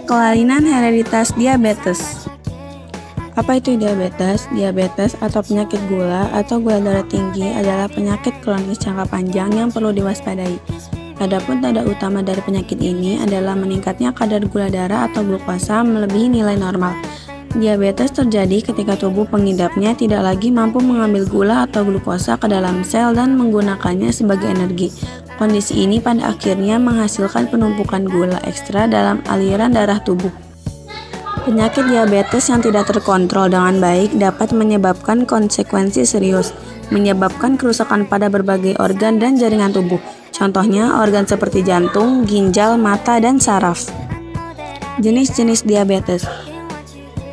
Kelainan hereditas diabetes. Apa itu diabetes? Diabetes atau penyakit gula atau gula darah tinggi adalah penyakit kronis jangka panjang yang perlu diwaspadai. Adapun tanda utama dari penyakit ini adalah meningkatnya kadar gula darah atau glukosa melebihi nilai normal. Diabetes terjadi ketika tubuh pengidapnya tidak lagi mampu mengambil gula atau glukosa ke dalam sel dan menggunakannya sebagai energi. Kondisi ini pada akhirnya menghasilkan penumpukan gula ekstra dalam aliran darah tubuh. Penyakit diabetes yang tidak terkontrol dengan baik dapat menyebabkan konsekuensi serius, menyebabkan kerusakan pada berbagai organ dan jaringan tubuh. Contohnya organ seperti jantung, ginjal, mata, dan saraf. Jenis-jenis diabetes.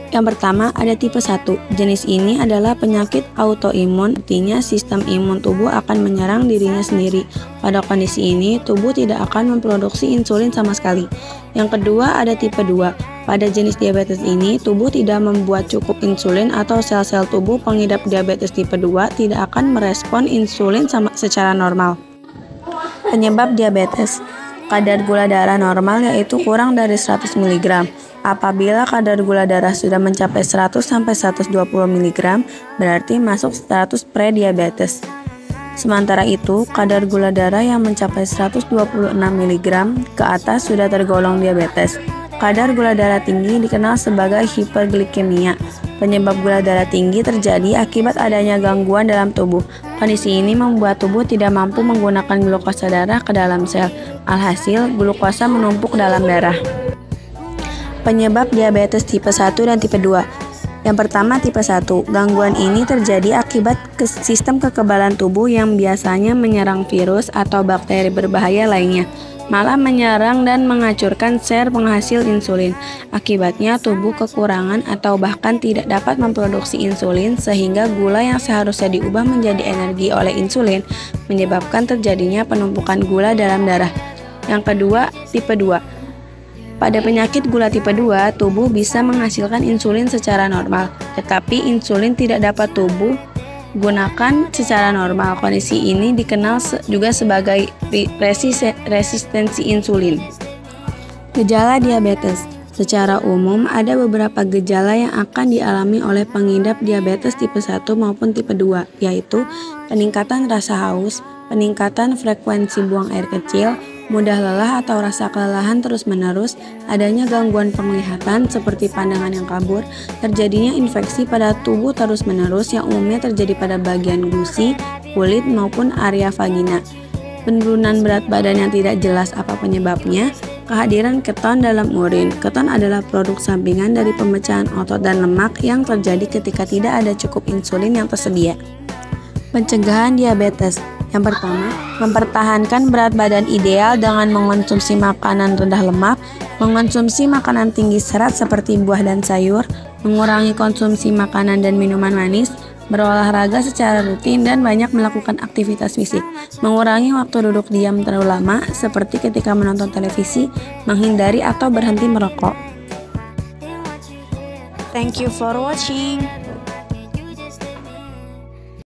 Yang pertama ada tipe 1. Jenis ini adalah penyakit autoimun, artinya sistem imun tubuh akan menyerang dirinya sendiri. Pada kondisi ini, tubuh tidak akan memproduksi insulin sama sekali. Yang kedua ada tipe 2. Pada jenis diabetes ini, tubuh tidak membuat cukup insulin atau sel-sel tubuh pengidap diabetes tipe 2 tidak akan merespon insulin secara normal. Penyebab diabetes. Kadar gula darah normal yaitu kurang dari 100 mg. Apabila kadar gula darah sudah mencapai 100-120 mg, berarti masuk status prediabetes. Sementara itu, kadar gula darah yang mencapai 126 mg ke atas sudah tergolong diabetes. Kadar gula darah tinggi dikenal sebagai hiperglikemia. Penyebab gula darah tinggi terjadi akibat adanya gangguan dalam tubuh. Kondisi ini membuat tubuh tidak mampu menggunakan glukosa darah ke dalam sel. Alhasil, glukosa menumpuk dalam darah. Penyebab diabetes tipe 1 dan tipe 2. Yang pertama tipe 1. Gangguan ini terjadi akibat sistem kekebalan tubuh yang biasanya menyerang virus atau bakteri berbahaya lainnya, malah menyerang dan menghancurkan sel penghasil insulin. Akibatnya tubuh kekurangan atau bahkan tidak dapat memproduksi insulin sehingga gula yang seharusnya diubah menjadi energi oleh insulin menyebabkan terjadinya penumpukan gula dalam darah. Yang kedua, tipe 2. Pada penyakit gula tipe 2, tubuh bisa menghasilkan insulin secara normal, tetapi insulin tidak dapat tubuh gunakan secara normal. Kondisi ini dikenal juga sebagai resistensi insulin. Gejala diabetes. Secara umum, ada beberapa gejala yang akan dialami oleh pengidap diabetes tipe 1 maupun tipe 2, yaitu peningkatan rasa haus, peningkatan frekuensi buang air kecil, mudah lelah atau rasa kelelahan terus-menerus, adanya gangguan penglihatan seperti pandangan yang kabur, terjadinya infeksi pada tubuh terus-menerus yang umumnya terjadi pada bagian gusi, kulit, maupun area vagina, penurunan berat badan yang tidak jelas apa penyebabnya, kehadiran keton dalam urin. Keton adalah produk sampingan dari pemecahan otot dan lemak yang terjadi ketika tidak ada cukup insulin yang tersedia. Pencegahan diabetes. Yang pertama, mempertahankan berat badan ideal dengan mengonsumsi makanan rendah lemak, mengonsumsi makanan tinggi serat seperti buah dan sayur, mengurangi konsumsi makanan dan minuman manis, berolahraga secara rutin dan banyak melakukan aktivitas fisik, mengurangi waktu duduk diam terlalu lama seperti ketika menonton televisi, menghindari atau berhenti merokok. Thank you for watching.